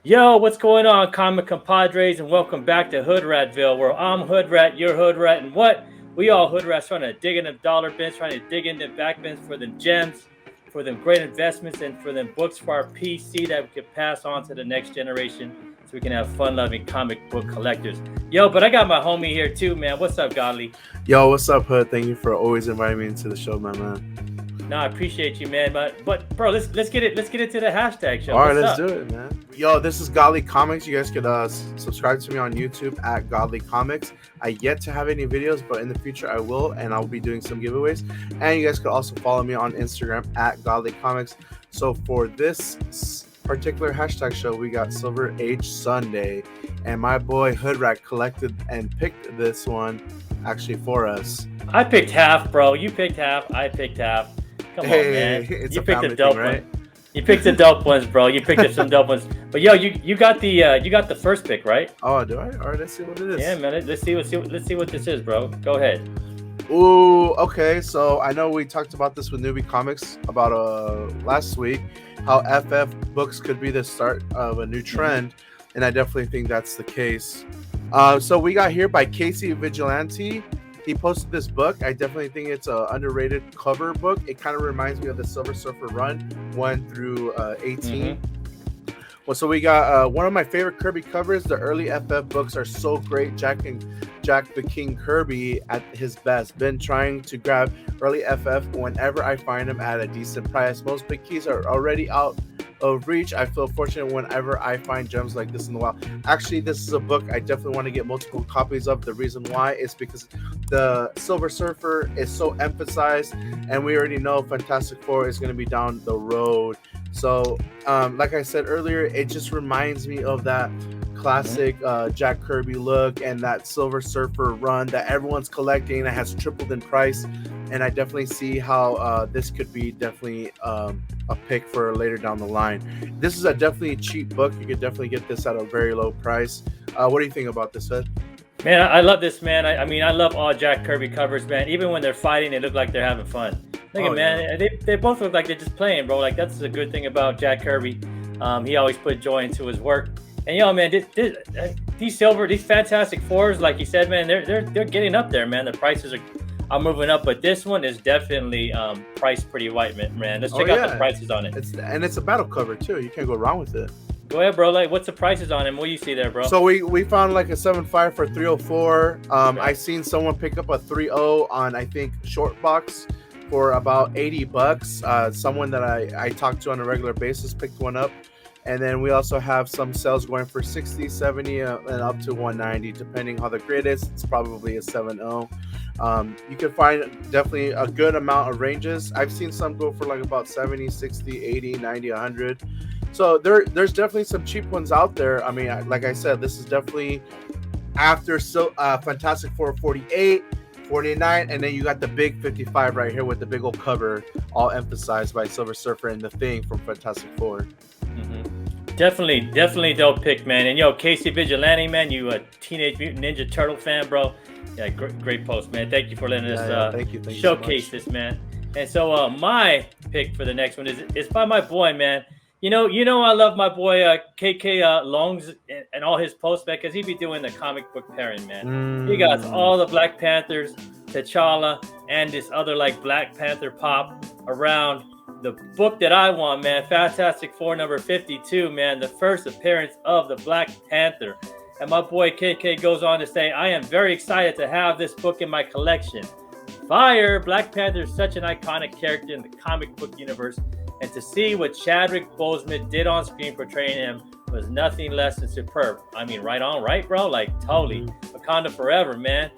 Yo, what's going on, comic compadres, and welcome back to Hoodratville, where I'm Hoodrat, you're Hoodrat, and what? We all Hoodrats trying to dig in them dollar bins, trying to dig in them back bins for them gems, for them great investments, and for them books for our PC that we could pass on to the next generation so we can have fun-loving comic book collectors. Yo, but I got my homie here too, man. What's up, Godly? Yo, what's up, Hood? Thank you for always inviting me into the show, my man. No, I appreciate you, man. But bro, let's get it to the hashtag show. All right, What's let's up? do it, man. Yo, this is Godly Comics. You guys could subscribe to me on YouTube at Godly Comics. I yet to have any videos, but in the future I will, and I'll be doing some giveaways. And you guys could also follow me on Instagram at Godly Comics. So for this particular hashtag show, we got Silver Age Sunday, and my boy Hoodrat collected and picked this one actually for us. I picked half, bro. You picked half. I picked half. Come on, man. It's You a picked family the dope thing, right? one. You picked the dope ones, bro. You picked up some dope ones. But yo, you got the first pick, right? Oh, do I? All right, let's see what it is. Yeah, man. Let's see what this is, bro. Go ahead. Ooh, okay. So I know we talked about this with Newbie Comics about last week, how FF books could be the start of a new trend, and I definitely think that's the case. So we got here by Casey Vigilante. He posted this book. I definitely think it's an underrated cover book. It kind of reminds me of the Silver Surfer run 1 through 18. Well, so we got one of my favorite Kirby covers. The early FF books are so great. Jack the King Kirby at his best. Been trying to grab early FF whenever I find them at a decent price. Most big keys are already out of reach. I feel fortunate whenever I find gems like this in the wild. Actually, this is a book I definitely want to get multiple copies of. The reason why is because the Silver Surfer is so emphasized, and we already know Fantastic Four is going to be down the road. So, like I said earlier, it just reminds me of that classic Jack Kirby look and that Silver Surfer run that everyone's collecting that has tripled in price. And I definitely see how this could be definitely a pick for later down the line. This is a definitely cheap book. You could definitely get this at a very low price. What do you think about this, Ed? Man, I love this, man. I mean, I love all Jack Kirby covers, man. Even when they're fighting, they look like they're having fun. Look at, man, they both look like they're just playing, bro. Like, that's a good thing about Jack Kirby. He always put joy into his work. And yo, man, these Fantastic Fours, like you said, man, they're getting up there, man. The prices are moving up, but this one is definitely priced pretty white, man. Let's check out the prices on it. It's a battle cover too. You can't go wrong with it. Go ahead, bro. Like, what's the prices on him? What do you see there, bro? So we found like a 7.5 for 304. I seen someone pick up a 3.0 on, I think, Short Box for about $80. Someone that I talk to on a regular basis picked one up. And then we also have some sales going for 60, 70, and up to 190, depending how the grid is. It's probably a 7.0. You can find definitely a good amount of ranges. I've seen some go for like about 70, 60, 80, 90, 100. So there's definitely some cheap ones out there. I mean, like I said, this is definitely after Fantastic Four 48, 49, and then you got the big 55 right here with the big old cover, all emphasized by Silver Surfer and the Thing from Fantastic Four. Definitely dope pick, man. And yo, Casey Vigilante, man, you a Teenage Mutant Ninja Turtle fan, bro. Yeah, great post, man. Thank you for letting us thank you showcase so this, man. And so my pick for the next one is by my boy, man. You know, I love my boy KK Longs and all his posts, man, because he be doing the comic book pairing, man. He got all the Black Panthers, T'Challa, and this other like Black Panther pop around the book that I want, man. Fantastic Four number 52, man. The first appearance of the Black Panther. And my boy KK goes on to say, I am very excited to have this book in my collection. Fire! Black Panther is such an iconic character in the comic book universe. And to see what Chadwick Boseman did on screen portraying him was nothing less than superb. I mean, right on, right, bro? Like, totally. Wakanda forever, man.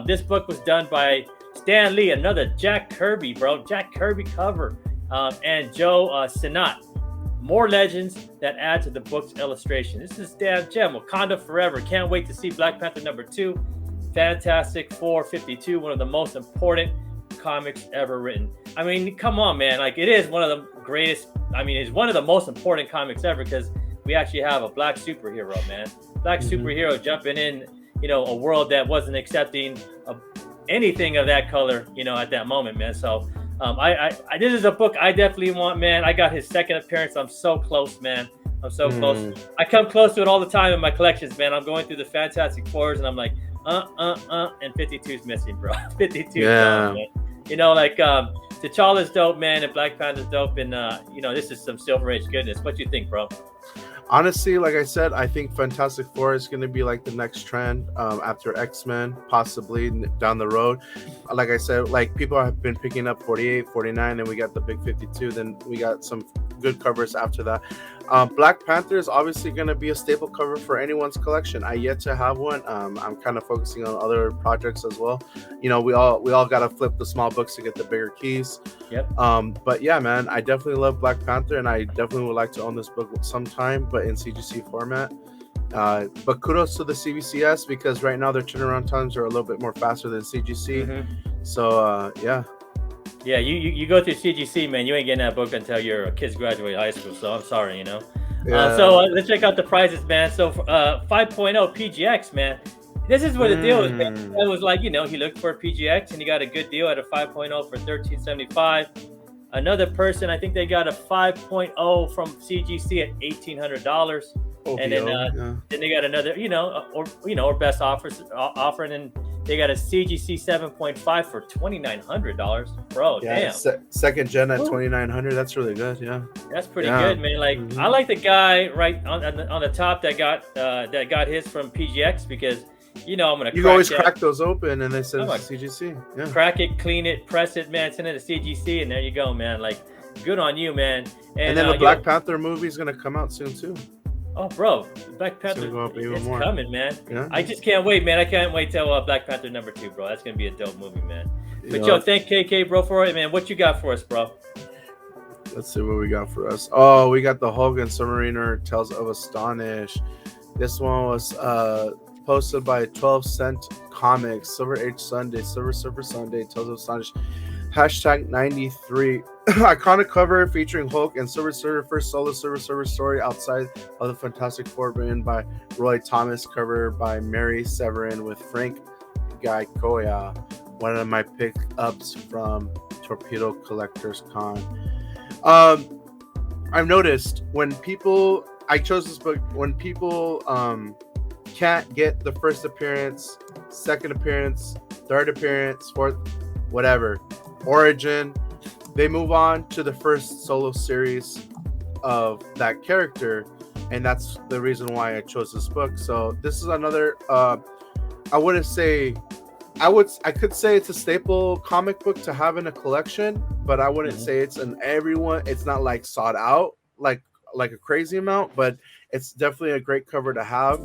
This book was done by Stan Lee, another Jack Kirby, bro. Jack Kirby cover. And Joe Sinat. More legends that add to the book's illustration. This is damn gem. Wakanda forever. Can't wait to see Black Panther number 2. Fantastic Four 52, one of the most important comics ever written. I mean, come on, man. Like, it is one of the greatest. I mean, it's one of the most important comics ever because we actually have a black superhero, man. Black superhero jumping in, a world that wasn't accepting of anything of that color, at that moment, man. So I this is a book I definitely want, man. I got his second appearance. I'm so close, man. I'm so close. I come close to it all the time in my collections, man. I'm going through the Fantastic Fours, and I'm like, and 52's missing, bro. 52's gone, man. You know, like T'Challa's dope, man, and Black Panther's dope, and you know, this is some Silver Age goodness. What you think, bro? Honestly, like I said, I think Fantastic Four is going to be like the next trend after X-Men, possibly down the road. Like I said, like people have been picking up 48, 49, and we got the big 52. Then we got some good covers after that. Black Panther is obviously going to be a staple cover for anyone's collection. I yet to have one. I'm kind of focusing on other projects as well. You know, we all got to flip the small books to get the bigger keys. Yep. But yeah, man, I definitely love Black Panther, and I definitely would like to own this book sometime, but in CGC format. But kudos to the CBCS, because right now their turnaround times are a little bit more faster than CGC. So yeah. Yeah, you go through CGC, man. You ain't getting that book until your kids graduate high school. So I'm sorry, you know. Yeah. So let's check out the prices, man. So 5.0 PGX, man. This is what the deal is, man. It was like, you know, he looked for a PGX and he got a good deal at a 5.0 for $13.75. Another person, I think they got a 5.0 from CGC at $1,800. And then they got another, or best offering, and they got a CGC 7.5 for $2,900, bro. Yeah, damn. Second gen at $2,900. That's really good. Yeah, that's pretty good, man. Like I like the guy right on the top that got his from PGX, because you know I'm gonna. You always crack those open, and they said CGC. Yeah. Crack it, clean it, press it, man. Send it to CGC, and there you go, man. Like, good on you, man. And then the Black Panther movie is gonna come out soon too. Oh, bro, Black Panther, it's coming, man. Yeah. I just can't wait, man. I can't wait till Black Panther #2, bro. That's gonna be a dope movie, man. But yo, thank KK, bro, for it, man. What you got for us, bro? Let's see what we got for us. Oh, we got the Hulk and Submariner Tales of Astonish. This one was posted by 12 Cent Comics, Silver Age Sunday, Silver Surfer Sunday, Tales of Astonish. #93. Iconic cover featuring Hulk and Silver Surfer, first solo Silver Surfer story outside of the Fantastic Four, written by Roy Thomas, cover by Mary Severin with Frank Giacoia. One of my pickups from Torpedo Collectors Con. I've noticed I chose this book when people can't get the first appearance, second appearance, third appearance, fourth, whatever, origin, they move on to the first solo series of that character, and that's the reason why I chose this book. So this is another I could say it's a staple comic book to have in a collection, but I wouldn't say it's it's not like sought out like a crazy amount, but it's definitely a great cover to have.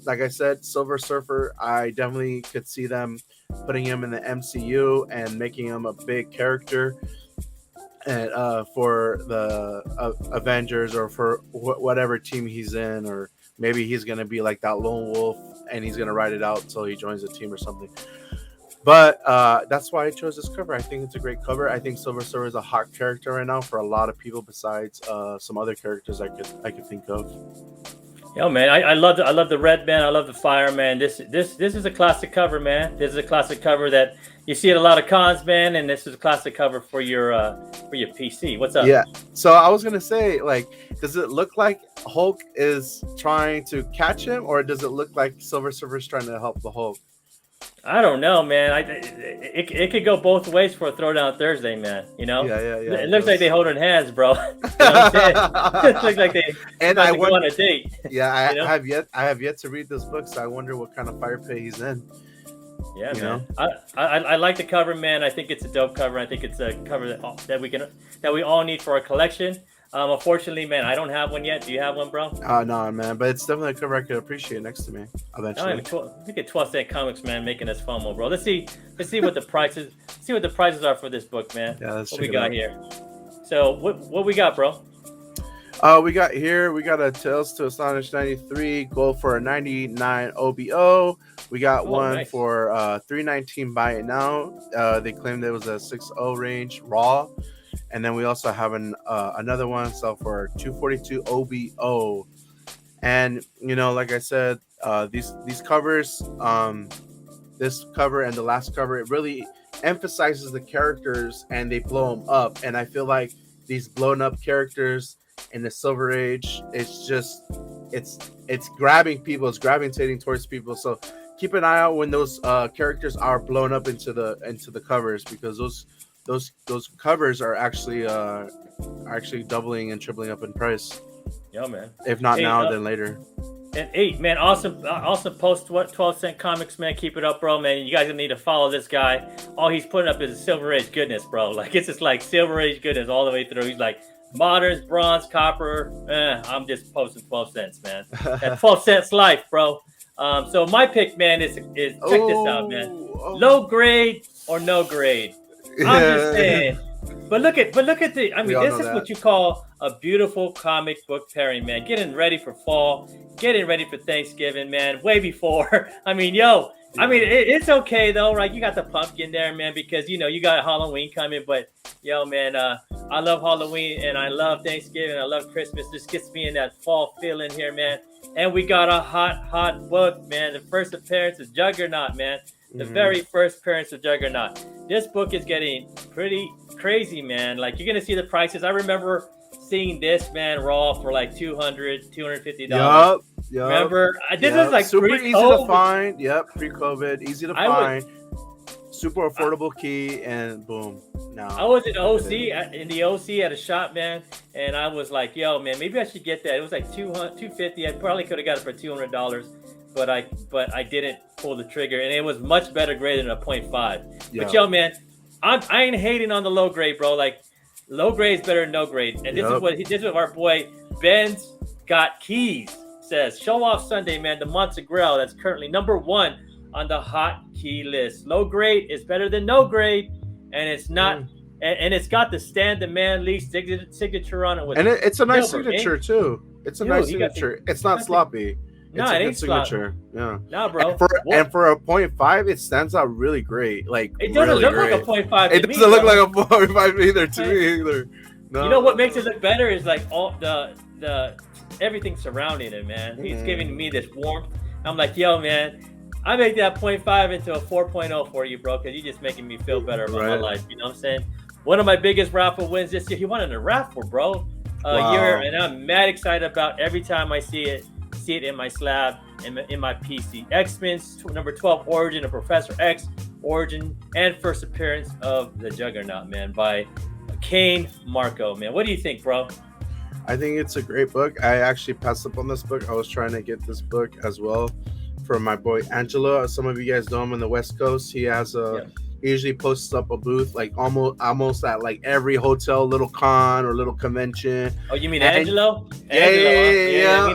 Like I said, Silver Surfer, I definitely could see them putting him in the MCU and making him a big character, and for the Avengers, or for whatever team he's in, or maybe he's gonna be like that lone wolf and he's gonna ride it out until he joins the team or something. But that's why I chose this cover. I think it's a great cover. I think Silver Surfer is a hot character right now for a lot of people, besides some other characters I could think of. Yo, man, I love the red, man. I love the fire, man. This is a classic cover, man. This is a classic cover that you see at a lot of cons, man. And this is a classic cover for your PC. What's up? Yeah. So I was gonna say, like, does it look like Hulk is trying to catch him, or does it look like Silver Surfer is trying to help the Hulk? I don't know, man. It could go both ways for a Throwdown Thursday, man. You know? Yeah. It looks like they holding hands, bro. You know what I'm saying? It looks like they go on a date. Yeah, I have yet to read this book, so I wonder what kind of fire pit he's in. Yeah, man. I like the cover, man. I think it's a dope cover. I think it's a cover that we all need for our collection. Unfortunately, man, I don't have one yet. Do you have one, bro? No, man, but it's definitely a cover I could appreciate next to me eventually. Look at 12 Cent Comics, man, making us FOMO, bro. Let's see what the prices. See what the prices are for this book, man. Yeah, what we got here. So what we got, bro? We got a Tales to Astonish 93, go for a 99 OBO. We got one for 319 buy it now. They claimed it was a 6.0 range raw. And then we also have another one sell for 242 OBO. And like I said, these covers, this cover and the last cover, it really emphasizes the characters and they blow them up. And I feel like these blown up characters in the Silver Age. It's just it's grabbing people. It's gravitating towards people. So keep an eye out when those characters are blown up into the covers, because those covers are actually doubling and tripling up in price. Yo, man. If not now, then later. And 8, man, awesome post 12-cent comics, man. Keep it up, bro, man. You guys need to follow this guy. All he's putting up is Silver Age goodness, bro. Like, it's just like Silver Age goodness all the way through. He's like moderns, bronze, copper. I'm just posting 12 cents, man. That 12 cents life, bro. So my pick, man, is check this out, man. Low grade or no grade. I'm just saying. But look at the. I mean, this is what you call a beautiful comic book pairing, man. Getting ready for fall, getting ready for Thanksgiving, man. Way before. I mean, it's okay though, right? You got the pumpkin there, man, because you got Halloween coming. But yo, man, I love Halloween and I love Thanksgiving. I love Christmas. This gets me in that fall feeling here, man. And we got a hot book, man. The first appearance of Juggernaut, man. The very first appearance of Juggernaut. This book is getting pretty crazy, man. Like, you're going to see the prices. I remember seeing this, man, raw for like $200, $250. Yup. Remember? This is like super easy to find. Yep, pre-COVID. Easy to find. Super affordable key, and boom. Now I was in the OC at a shop, man, and I was like, yo, man, maybe I should get that. It was like $250. I probably could have got it for $200. But I didn't pull the trigger, and it was much better grade than a 0.5. Yeah. But yo, man, I ain't hating on the low grade, bro. Like, low grade is better than no grade, and this is what our boy Ben's Got Keys says. Show off Sunday, man. The Montegrel that's currently #1 on the hot key list. Low grade is better than no grade, and it's not. And it's got the Stan the Man Lee signature on it. And it's a nice signature too. It's a nice signature. It's not sloppy. No, it ain't signature. Yeah. No, bro. And for a 0.5, it stands out really great. Like, it doesn't look like a 0.5. It doesn't look like a 0.5 either to me either. No. You know what makes it look better is like all the everything surrounding it, man. He's giving me this warmth. I'm like, yo, man, I make that 0.5 into a 4.0 for you, bro, because you're just making me feel better about my life. You know what I'm saying? One of my biggest raffle wins this year. He won in a raffle, bro. Year, and I'm mad excited about every time I see it in my slab, in my PC. X-Men's #12 Origin of Professor X, Origin, and first appearance of the Juggernaut, man, by Kane Marco, man. What do you think, bro? I think it's a great book. I actually passed up on this book. I was trying to get this book as well for my boy Angelo. Some of you guys know him on the West Coast. He has he usually posts up a booth like almost at like every hotel, little con or little convention. Oh, you mean Angelo? Yeah.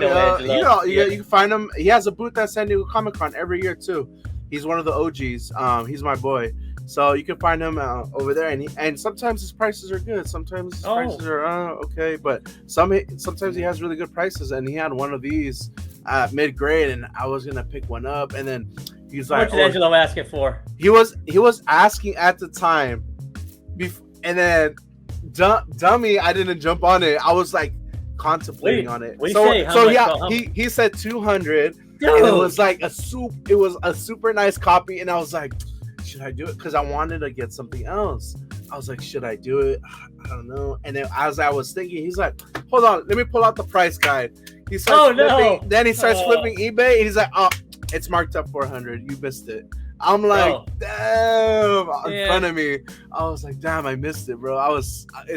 You can find him. He has a booth at San Diego Comic-Con every year too. He's one of the OGs. He's my boy. So you can find him over there, and sometimes his prices are good. Sometimes his prices are okay, but sometimes he has really good prices. And he had one of these mid grade, and I was gonna pick one up, and then he's like, "What did Angelo ask it for?" He was asking at the time, and then dummy, I didn't jump on it. I was like contemplating on it. He said 200, and it was like a super nice copy, and I was like, should I do it? Because I wanted to get something else. I was like, should I do it? I don't know. And then as I was thinking, he's like, hold on, let me pull out the price guide. He starts flipping. Then he starts flipping eBay, and he's like, oh, it's marked up 400. You missed it. I'm like, damn, in front of me. I was like, damn, I missed it, bro. It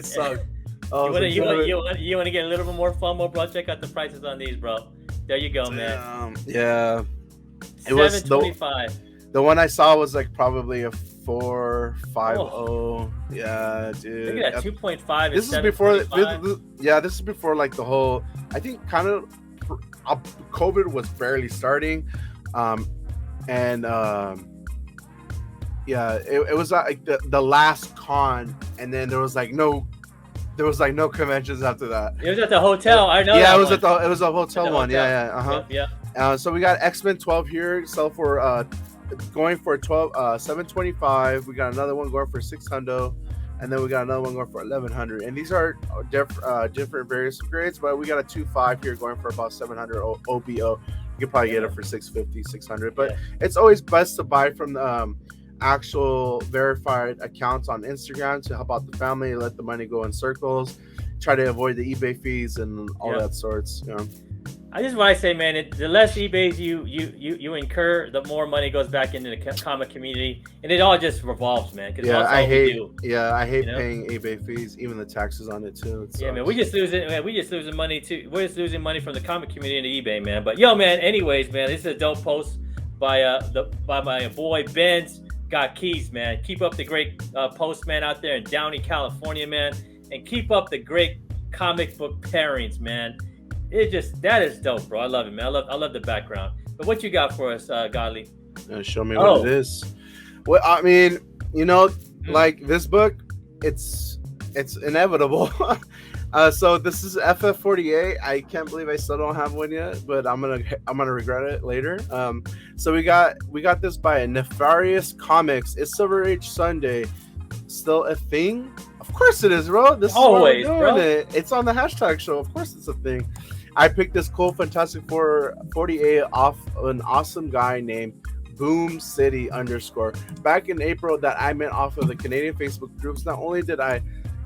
sucked. You want to get a little bit more FOMO, bro? Check out the prices on these, bro. There you go, man. Yeah. It was $725. The one I saw was like probably a 450. Yeah, dude. Look at that 2.5. This is before. This is before like the whole. I think kind of COVID was barely starting, it was like the last con, and then there was like no conventions after that. It was at the hotel. I know. Yeah, it was a hotel one. Hotel. Yeah. So we got X-Men 12 here, sell for going for 725. We got another one going for 600, and then we got another one going for 1100. And these are different various grades, but we got a 2.5 here going for about 700 OBO. You could probably get it for 650, 600. But it's always best to buy from the actual verified accounts on Instagram to help out the family, let the money go in circles. try to avoid the eBay fees and all that sorts. You know. I just want to say, man, the less eBays you incur, the more money goes back into the comic community, and it all just revolves, man. Yeah, I hate paying eBay fees, even the taxes on it too. Yeah, man, we just losing money too. We're just losing money from the comic community into eBay, man. But yo, man, anyways, man, this is a dope post by my boy Ben's Got Keys, man. Keep up the great postman out there in Downey, California, man, and keep up the great comic book pairings, man. That is dope, bro. I love it, man. I love the background. But what you got for us, Godly? Show me what it is. Well, I mean, like this book, it's inevitable. So this is FF48. I can't believe I still don't have one yet, but I'm gonna regret it later. So we got this by Nefarious Comics. It's Silver Age Sunday. Still a thing? Of course it is, bro. This always, is why we're doing it. It's on the hashtag show. Of course it's a thing. I picked this cool Fantastic Four 48 off an awesome guy named Boom City _ back in April that I met off of the Canadian Facebook groups. Not only did I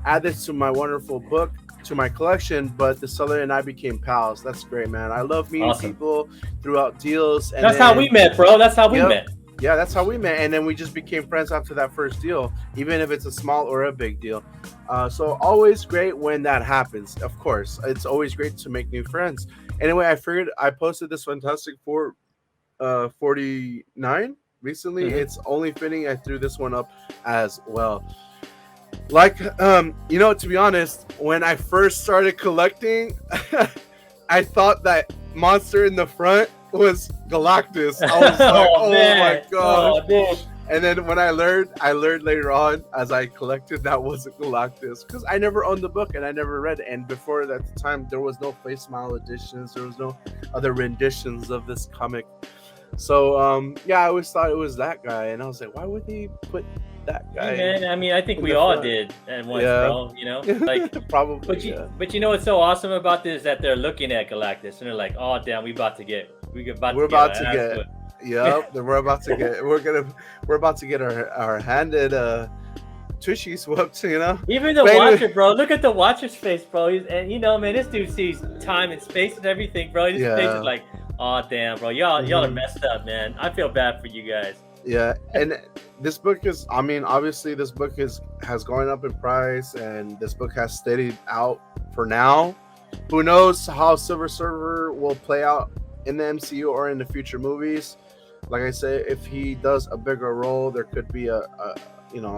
add this to my wonderful book to my collection, but the seller and I became pals. That's great, man. I love meeting people throughout deals. And that's how we met, bro. That's how we met. Yeah, that's how we met, and then we just became friends after that first deal, even if it's a small or a big deal. So always great when that happens. Of course, it's always great to make new friends. Anyway, I figured I posted this Fantastic Four 49 recently. Mm-hmm. It's only fitting I threw this one up as well. Like, to be honest, when I first started collecting, I thought that monster in the front was Galactus. I was like, oh my god. And then when I learned later on as I collected that wasn't Galactus, because I never owned the book and I never read it. And before that time, there was no Face Smile editions. There was no other renditions of this comic. So, I always thought it was that guy. And I was like, why would they put that guy? Hey, man, I mean, I think we all did at once, bro. Like probably. But you know what's so awesome about this is that they're looking at Galactus and they're like, oh damn, we're about to get Yep, we're about to get our handed tushy swept, Even the Watcher, bro. Look at the Watcher's face, bro. And man, this dude sees time and space and everything, bro. His face is like, oh damn, bro. Y'all are messed up, man. I feel bad for you guys. Yeah, and this book is, I mean, obviously this book has gone up in price, and this book has steadied out for now. Who knows how Silver Surfer will play out in the MCU or in the future movies. Like I say, if he does a bigger role, there could be a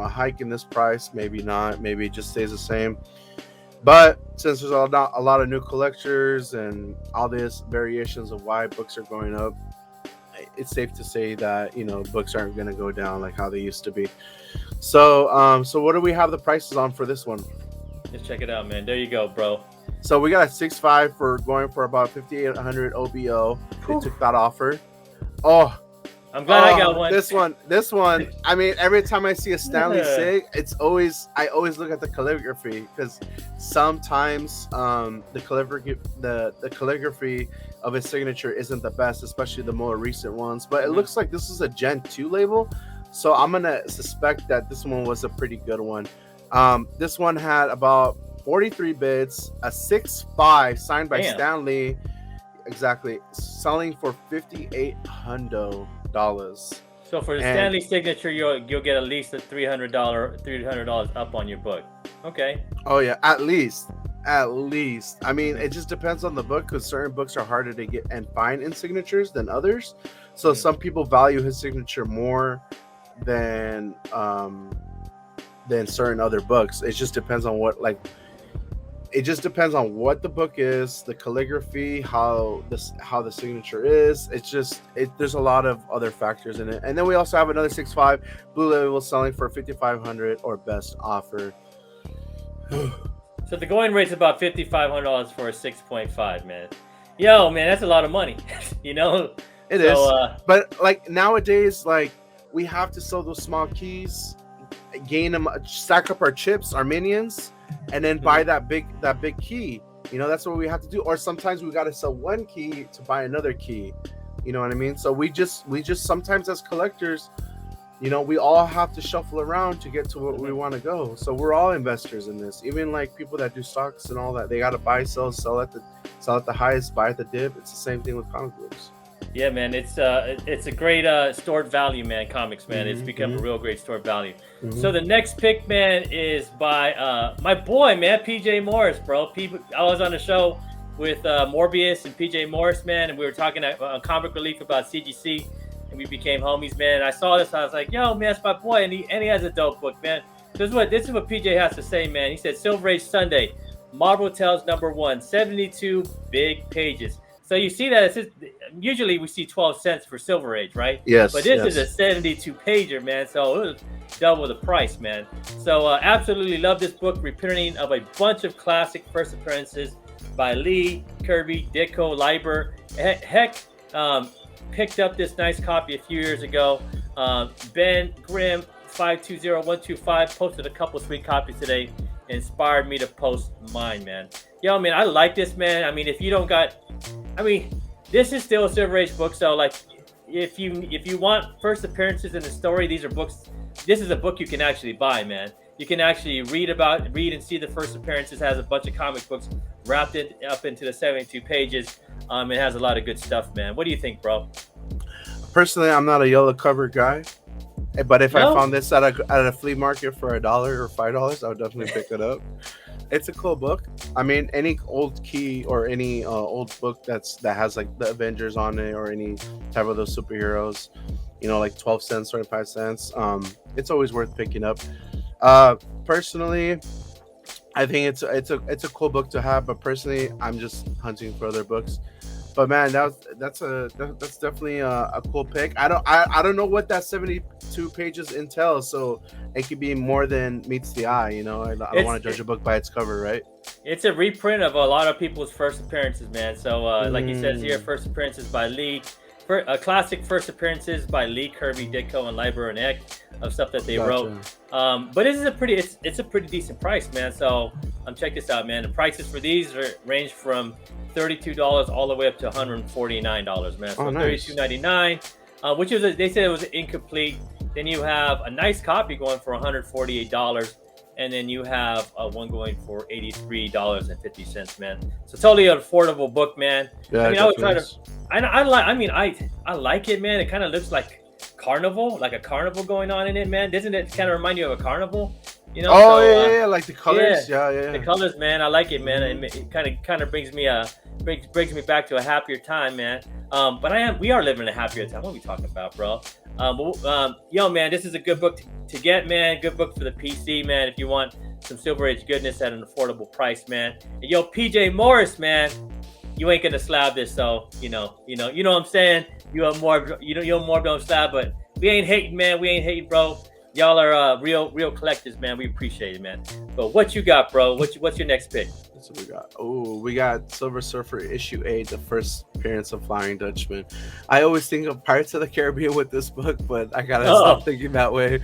hike in this price. Maybe not. Maybe it just stays the same. But since there's a lot of new collectors and all these variations of why books are going up, it's safe to say that books aren't going to go down like how they used to be. So what do we have the prices on for this one? Just check it out, man. There you go, bro. So we got a 6.5 for going for about 5,800 OBO. They took that offer. Oh, I'm glad I got one. This one. I mean, every time I see a Stanley Sig, I always look at the calligraphy, because sometimes the calligraphy of his signature isn't the best, especially the more recent ones. But it looks like this is a Gen 2 label, so I'm gonna suspect that this one was a pretty good one. This one had about 43 bids, a 6.5 signed by Stanley, exactly, selling for $5,800. So for the Stanley signature, you'll get at least a $300 up on your book. Okay. Oh yeah, at least. I mean, it just depends on the book, because certain books are harder to get and find in signatures than others. So some people value his signature more than certain other books. It just depends on what the book is, the calligraphy, how the signature is. There's a lot of other factors in it. And then we also have another 6.5 blue label selling for $5,500 or best offer. So the going rate's about $5,500 for a 6.5, man. Yo, man, that's a lot of money. It is. But like nowadays, like we have to sell those small keys, gain them, stack up our chips, our minions, and then buy that big key. That's what we have to do. Or sometimes we got to sell one key to buy another key. You know what I mean? So we just sometimes as collectors, we all have to shuffle around to get to what we want to go. So we're all investors in this. Even like people that do stocks and all that, they got to buy, sell at the highest, buy at the dip. It's the same thing with comic books. Yeah, man, it's a great stored value, man. Comics, man, it's become a real great stored value. So the next pick, man, is by my boy, man, PJ Morris, bro. I was on the show with Morbius and PJ Morris, man, and we were talking at Comic Relief about CGC, and we became homies, man. And I saw this, I was like, yo, man, that's my boy, and he has a dope book, man. This is what PJ has to say, man. He said, Silver Age Sunday, Marvel Tales #1, 72 big pages. So you see that usually we see 12 cents for Silver Age, right? Yes. But this is a 72 pager, man. So it was double the price, man. So absolutely love this book, reprinting of a bunch of classic first appearances by Lee, Kirby, Ditko, Leiber. Heck, picked up this nice copy a few years ago. Ben Grimm 520125 posted a couple sweet copies today. Inspired me to post mine, man. Yo, man, I like this, man. I mean, if you don't got, this is still a Silver Age book, so like, if you want first appearances in the story, these are books. This is a book you can actually buy, man. You can actually read and see the first appearances. It has a bunch of comic books wrapped it up into the 72 pages. It has a lot of good stuff, man. What do you think, bro? Personally, I'm not a yellow cover guy, but if I found this at a flea market for $1 or $5, I would definitely pick it up. It's a cool book. I mean, any old key or any old book that has like the Avengers on it or any type of those superheroes, like 12 cents, 25 cents. It's always worth picking up. Personally, I think it's a cool book to have. But personally, I'm just hunting for other books. But man, that's definitely a cool pick. I don't know what that 72 pages entails, so it could be more than meets the eye. I don't want to judge a book by its cover, right? It's a reprint of a lot of people's first appearances, man. So like he says here, first appearances by Lee, classic first appearances by Lee, Kirby, Ditko, and Leiber and Eck of stuff that they wrote. But this is it's a pretty decent price, man. So check this out, man. The prices for these range from $32 all the way up to $149, man. So nice. $32.99, which they said it was incomplete. Then you have a nice copy going for $148, and then you have one going for $83.50, man. So totally an affordable book, man. Yeah, I would try to. I like it, man. It kind of looks like carnival, like a carnival going on in it, man. Doesn't it kind of remind you of a carnival? Yeah, like the colors. Yeah. The colors, man. I like it, man. It kind of brings me back to a happier time, man. But we are living a happier time. What are we talking about, bro? Yo, man, this is a good book to get, man. Good book for the PC, man. If you want some Silver Age goodness at an affordable price, man. And yo, PJ Morris, man, you ain't gonna slab this, so you know what I'm saying. You're more gonna slab, but we ain't hating, man. We ain't hating, bro. Y'all are real collectors, man. We appreciate it, man. But what you got, bro? What's your next pick? That's what we got. Oh, we got Silver Surfer issue 8, the first appearance of Flying Dutchman. I always think of Pirates of the Caribbean with this book, but I gotta stop thinking that way.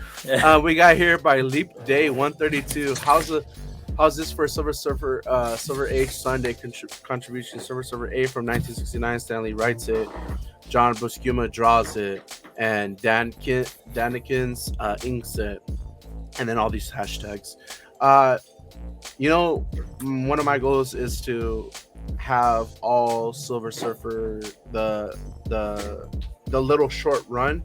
We got here by Leap Day 132. How's this for Silver Surfer Silver Age Sunday contribution? Silver Surfer 8 from 1969. Stanley writes it. John Buscema draws it, and Danikins inks it, and then all these hashtags. One of my goals is to have all Silver Surfer the little short run,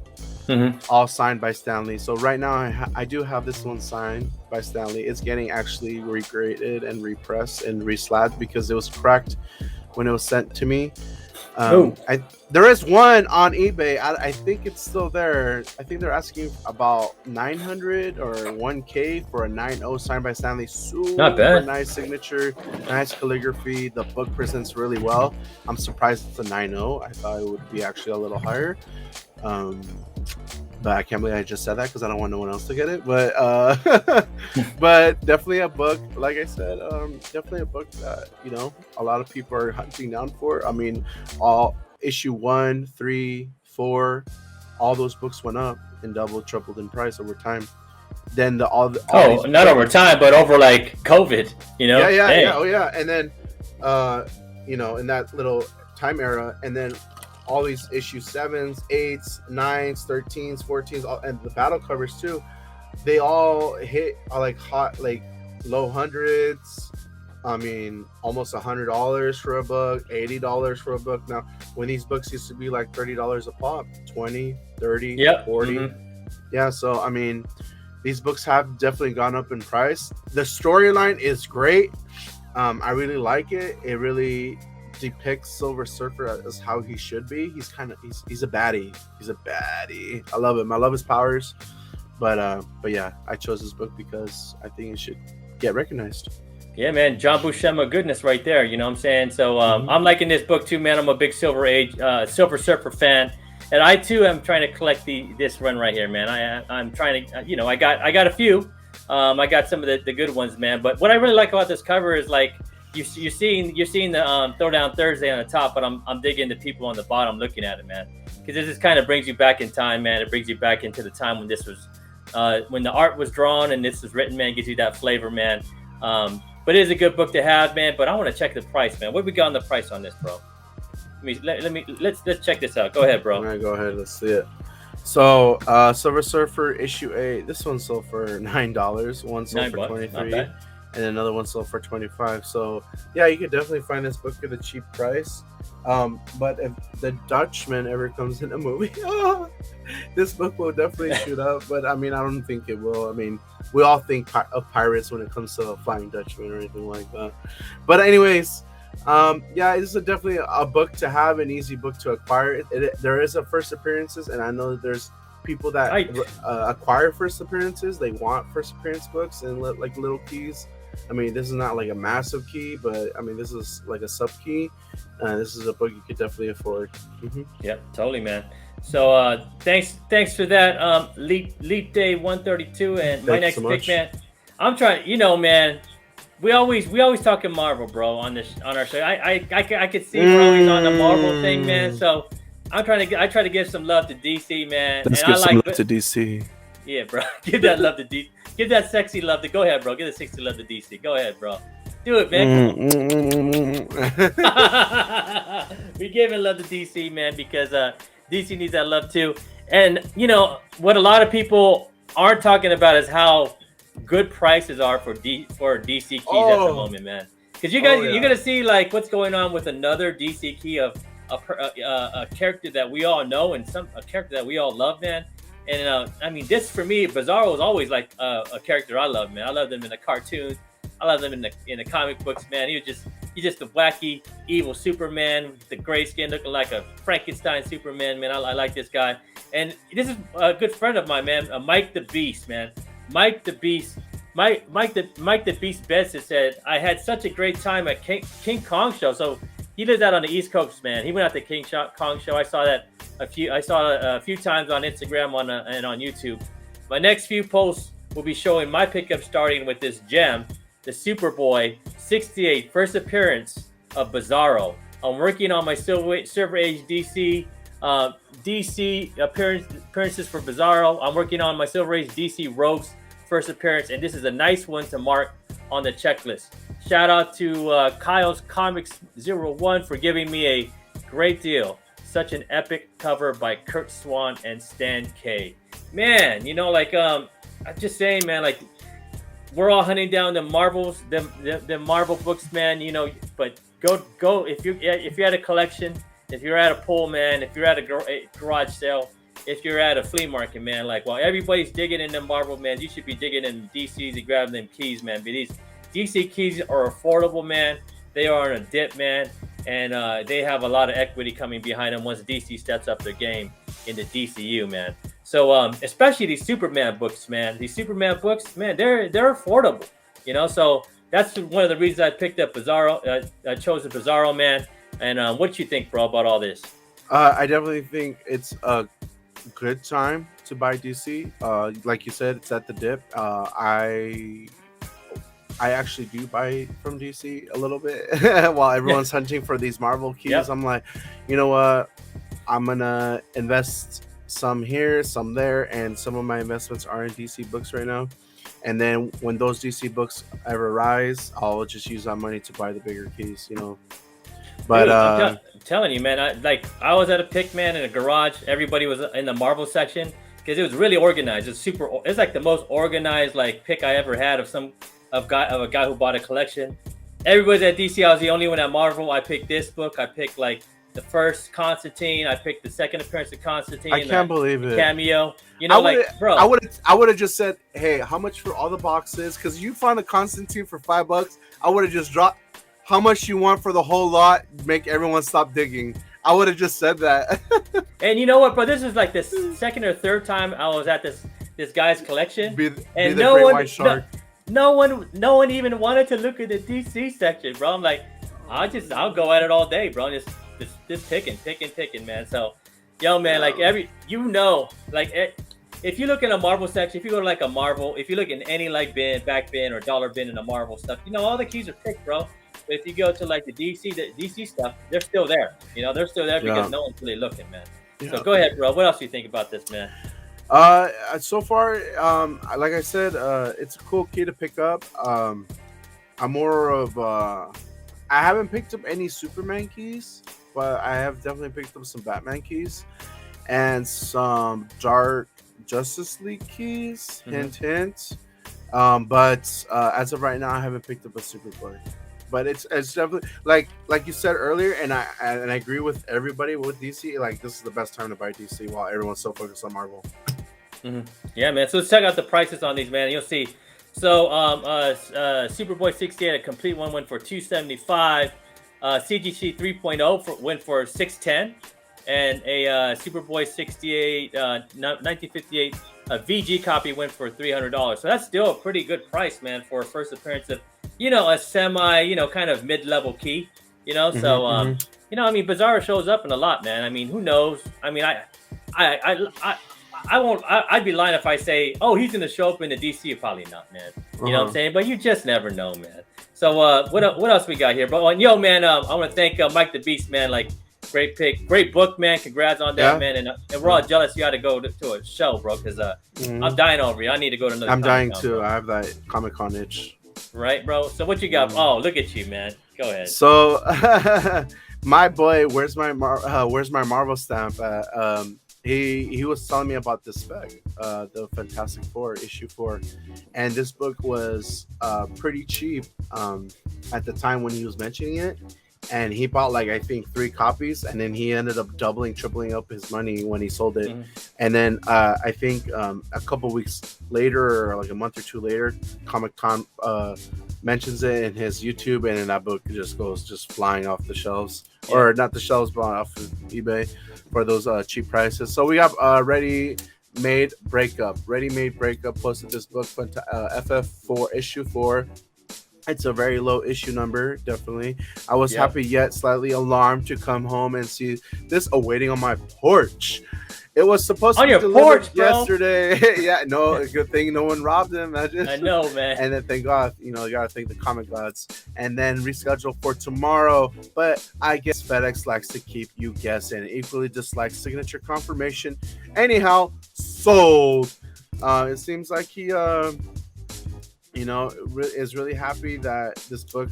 all signed by Stanley. So right now I do have this one signed by Stanley. It's getting actually regraded and repressed and reslabbed because it was cracked when it was sent to me. There is one on eBay. I think it's still there. I think they're asking about 900 or 1K for a 9.0 signed by Stanley. Super not bad. Nice signature, nice calligraphy. The book presents really well. I'm surprised it's a 9.0. I thought it would be actually a little higher. But I can't believe I just said that because I don't want no one else to get it. But but definitely a book, like I said, definitely a book that a lot of people are hunting down for. I mean, all issue 1, 3, 4, all those books went up and tripled in price over time. Then not over time, but over like COVID, Yeah. Oh yeah, and then in that little time era, and then all these issue 7s, 8s, 9s, 13s, 14s, and the battle covers too. They all hit like hot, like low hundreds. I mean, almost $100 for a book, $80 for a book. Now, when these books used to be like $30 a pop, 20, 30, Yep. 40. Mhm. Yeah, so I mean, these books have definitely gone up in price. The storyline is great. I really like it. It really depicts Silver Surfer as how he should be. He's a baddie. He's a baddie. I love him. I love his powers. But yeah, I chose this book because I think it should get recognized. Yeah, man, John Buscema goodness right there. You know what I'm saying? So I'm liking this book too, man. I'm a big Silver Surfer fan, and I too am trying to collect this run right here, man. I'm trying to, I got a few. I got some of the good ones, man. But what I really like about this cover is like you're seeing the Throwdown Thursday on the top, but I'm digging the people on the bottom looking at it, man, because it just kind of brings you back in time, man. It brings you back into the time when this was, when the art was drawn and this was written, man. Gives you that flavor, man. But it is a good book to have, man. But I want to check the price, man. What we got on the price on this, bro? Let's check this out. Go ahead, bro. All right, go ahead. Let's see it. So, Silver Surfer issue 8. This one sold for $9. One sold for $23, and another one sold for $25. So, yeah, you could definitely find this book at a cheap price. But if the Dutchman ever comes in a movie, this book will definitely shoot up. But I mean, I don't think it will. I mean, we all think of pirates when it comes to a Flying Dutchman or anything like that. But anyways, yeah, this is definitely a book to have, an easy book to acquire. There is a first appearances, and I know that there's people that acquire first appearances. They want first appearance books and like little keys. I mean, this is not like a massive key, but I mean, this is like a sub key. This is a book you could definitely afford. Yep, totally, man. So thanks for that, Leap Day 132, and my next pick, man. I'm trying, man. We always talking Marvel, bro, on our show. I could see we're always on the Marvel thing, man. So I try to give some love to DC, man. Let's give some love to DC. Yeah, bro. Give that love to DC. Give that sexy love to. Go ahead, bro. Give the sexy love to DC. Go ahead, bro. Do it, man. We giving love to DC, man, because DC needs that love too. And what a lot of people aren't talking about is how good prices are for DC keys at the moment, man. Because you're gonna see like what's going on with another DC key of a character that we all know and a character that we all love, man. And I mean, this for me, Bizarro is always like a character I love, man. I love them in the cartoons. I love them in the comic books, man. He's just a wacky, evil Superman with the gray skin, looking like a Frankenstein Superman, man. I like this guy. And this is a good friend of mine, man. Mike the Beast, man. Mike the Beast Best has said, I had such a great time at King Kong show. So he lives out on the East Coast, man. He went out to King Kong show. I saw a few times on Instagram and on YouTube. My next few posts will be showing my pickup, starting with this gem, the Superboy 68 first appearance of Bizarro. I'm working on my Silver Age DC appearances for Bizarro. I'm working on my Silver Age DC Rogues first appearance, and this is a nice one to mark on the checklist. Shout out to Kyle's Comics 01 for giving me a great deal. Such an epic cover by Kurt Swan and Stan K. Man, I'm just saying, man, like we're all hunting down the Marvels, the Marvel books, man. But go if you're at a collection, if you're at a pull, man, if you're at a garage sale, if you're at a flea market, man, like while everybody's digging in the Marvel, man, you should be digging in DCs and grabbing them keys, man. But these DC keys are affordable, man. They are on a dip, man, and they have a lot of equity coming behind them once DC steps up their game in the DCU, man. So especially these Superman books, man. These Superman books, man, they're affordable, So that's one of the reasons I picked up Bizarro. I chose the Bizarro, man. And what do you think, bro, about all this? I definitely think it's a good time to buy DC. Like you said, it's at the dip. I actually do buy from DC a little bit while everyone's hunting for these Marvel keys. Yep. I'm like, you know what? I'm gonna invest some here, some there, and some of my investments are in DC books right now. And then when those DC books ever rise, I'll just use that money to buy the bigger keys, But telling you, man. I was at a pick, man, in a garage. Everybody was in the Marvel section because it was really organized. It's like the most organized like pick I ever had of a guy who bought a collection. Everybody's at DC. I was the only one at Marvel. I picked this book. I picked like the first Constantine. I picked the second appearance of Constantine. I can't believe it. Cameo. You know, bro. I would have just said, hey, how much for all the boxes? Because you find the Constantine for $5. I would have just dropped how much you want for the whole lot. Make everyone stop digging. I would have just said that. And you know what, bro? This is like the second or third time I was at this guy's collection, and no one even wanted to look at the DC section, bro. I'm like, I'll go at it all day, bro. Just picking, man. So, yo, man, like if you look in a Marvel section, if you go to like a Marvel, if you look in any like back bin or dollar bin in the Marvel stuff, you know, all the keys are picked, bro. But if you go to like the DC stuff, they're still there. You know, they're still there because no one's really looking, man. Yeah. So go ahead, bro. What else do you think about this, man? So far, like I said, it's a cool key to pick up. I'm more of I haven't picked up any Superman keys, but I have definitely picked up some Batman keys and some Dark Justice League keys. Hint, hint. But as of right now, I haven't picked up a Superboy. But it's definitely like you said earlier, and I agree with everybody with DC. Like, this is the best time to buy DC while everyone's so focused on Marvel. Yeah, man. So let's check out the prices on these, man. You'll see. So, Superboy 68, a complete one, went for $275. CGC 3.0 went for $610, and a Superboy 68 1958 VG copy went for $300. So that's still a pretty good price, man, for a first appearance of, you know, a semi, you know, kind of mid-level key. You know, so you know, I mean, Bizarro shows up in a lot, man. I mean, who knows? I mean, I'd be lying if I say, oh, he's gonna show up in the DC. Probably not, man. You know what I'm saying? But you just never know, man. So what else we got here, bro? And yo, man, I want to thank Mike the Beast, man. Like, great pick, great book, man. Congrats on that, man. And we're all jealous you got to go to a show, bro, because I'm dying over you. I need to go to another. I'm dying too. Bro. I have that Comic-Con itch. Right, bro. So what you got? Oh, look at you, man. Go ahead. So my boy, where's my Marvel stamp? He was telling me about this spec, the Fantastic Four issue 4, and this book was pretty cheap at the time when he was mentioning it, and he bought like I think 3 copies, and then he ended up tripling up his money when he sold it, and then I think a couple weeks later, or like a month or 2 later, Comic-Con mentions it in his YouTube, and then that book goes flying off the shelves, or not the shelves, but off of eBay for those cheap prices. So we got Ready-Made Breakup posted this book, FF4 issue 4. It's a very low issue number, definitely. I was happy yet slightly alarmed to come home and see this awaiting on my porch. It was supposed to be delivered yesterday. Good thing no one robbed him. Imagine. I know, man. And then thank God, you gotta thank the comic gods. And then rescheduled for tomorrow. But I guess FedEx likes to keep you guessing. Equally dislikes signature confirmation. Anyhow, sold. It seems like he, is really happy that this book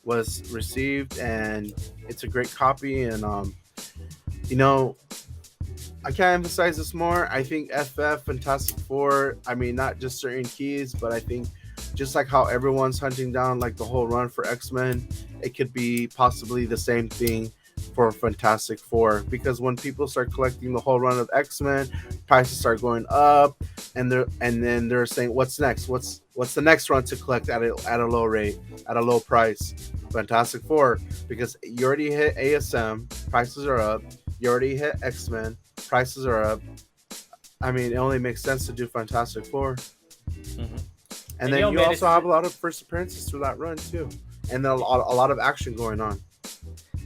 was received, and it's a great copy. And I can't emphasize this more. I think FF Fantastic Four, I mean, not just certain keys, but I think just like how everyone's hunting down like the whole run for X-Men, it could be possibly the same thing for Fantastic Four, because when people start collecting the whole run of X-Men, prices start going up, and then they're saying, what's next? What's the next run to collect at a low rate, at a low price? Fantastic Four, because you already hit ASM, prices are up. You already hit X-Men, prices are up. I mean, it only makes sense to do Fantastic Four. And then you also have a lot of first appearances through that run too, and a lot of action going on.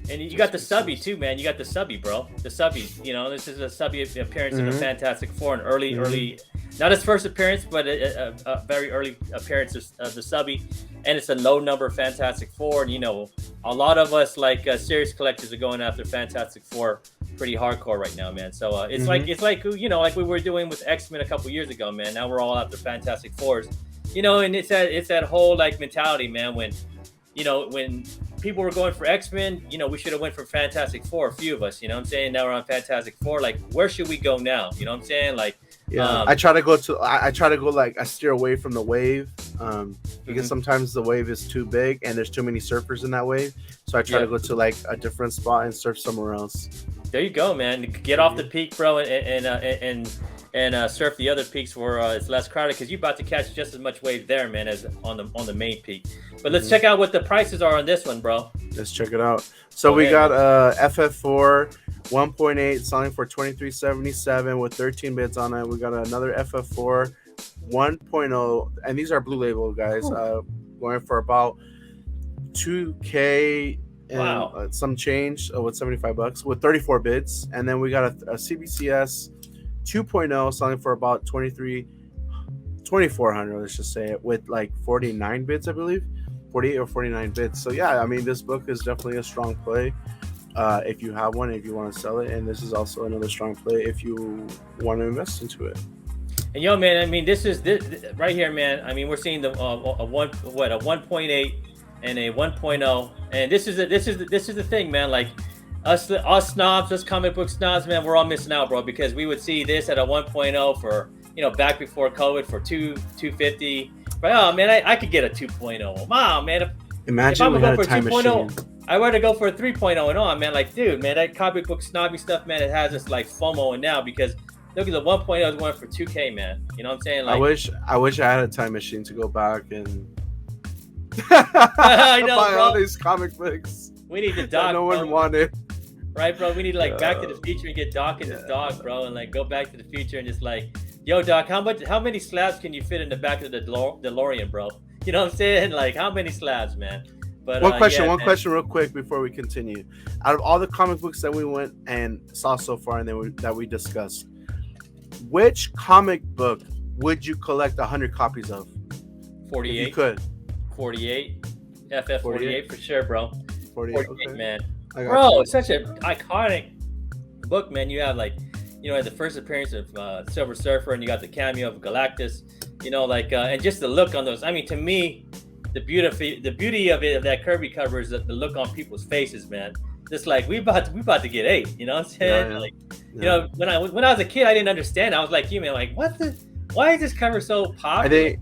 And you got the subby too, man. You got the subby, bro. The subby. This is a subby appearance in the Fantastic Four, an early, not his first appearance, but a very early appearance of the subby. And it's a low number Fantastic Four. And a lot of us like serious collectors are going after Fantastic Four pretty hardcore right now, man. So it's like like we were doing with X-Men a couple years ago, man. Now we're all after Fantastic Fours. And it's that whole like mentality, man. When people were going for X-Men, you know, we should have went for Fantastic Four, a few of us, you know what I'm saying? Now we're on Fantastic Four. Like, where should we go now? You know what I'm saying? Like, I try to go like I steer away from the wave, because sometimes the wave is too big and there's too many surfers in that wave. So I try to go to like a different spot and surf somewhere else. There you go, man. Get off the peak, bro, and surf the other peaks where it's less crowded, because you're about to catch just as much wave there, man, as on the main peak. But let's check out what the prices are on this one, bro. Let's check it out. So we got FF4 1.8 selling for $23.77 with 13 bids on it. We got another FF4 1.0, and these are blue label, guys, going for about $2K and some change with $75 with 34 bids. And then we got a CBCS 2.0 selling for about $2,400, let's just say it, with like 49 bids, I believe, 48 or 49 bids. So yeah, I mean, this book is definitely a strong play if you have one, if you want to sell it, and this is also another strong play if you want to invest into it. And yo, man, I mean, this right here, man. I mean, we're seeing a 1.8 and a 1.0, and this is the thing, man. Like us snobs, us comic book snobs, man, we're all missing out, bro, because we would see this at a 1.0 for, you know, back before COVID for $250. But oh man, I could get a 2.0. Wow, man. If I'm gonna go for 2.0, I want to go for a 3.0 and on, man. Like, dude, man, that comic book snobby stuff, man, it has us like FOMO now, because look at the 1.0 is going for $2K, man. You know what I'm saying? Like, I wish I had a time machine to go back and I know, buy bro. all these comic books. We need to dock. No one wanted. Right, bro. We need to like Back to the Future and get Doc in his dog, bro, and like go Back to the Future and just like, yo, Doc, how many slabs can you fit in the back of the DeLorean, bro? You know what I'm saying? Like, how many slabs, man? But one question real quick before we continue. Out of all the comic books that we went and saw so far and that we discussed, which comic book would you collect 100 copies of? 48. If you could. 48. FF 48 for sure, bro. 48, okay. Man. Bro, it's such an iconic book, man. You have like, you know, the first appearance of Silver Surfer, and you got the cameo of Galactus, you know, like, and just the look on those. I mean, to me, the beauty of it, of that Kirby cover, is the look on people's faces, man. Just like we about to get 8, you know what I'm saying? Yeah. Like, you know, when I was a kid, I didn't understand. I was like, you man, like, why is this cover so popular? I think,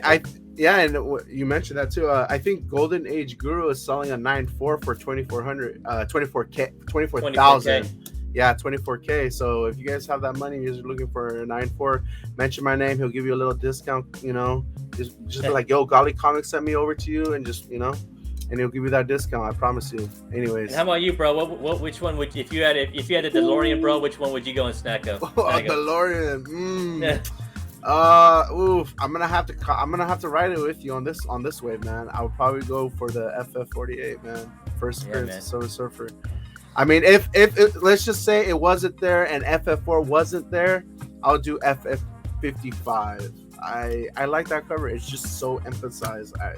like, and you mentioned that too. I think Golden Age Guru is selling a 9.4 for 24,000. Yeah, 24K. So if you guys have that money, you're looking for a 9.4, mention my name. He'll give you a little discount. You know, just be like, yo, Golly Comics sent me over to you, and just, you know, and he'll give you that discount. I promise you. Anyways, and how about you, bro? Which one would, if you had a DeLorean, bro? Which one would you go and snack up? DeLorean. I'm gonna have to ride it with you on this wave, man. I would probably go for the FF48, man. First appearance of Silver Surfer. I mean, if let's just say it wasn't there and FF4 wasn't there, I'll do FF55. I like that cover. It's just so emphasized. I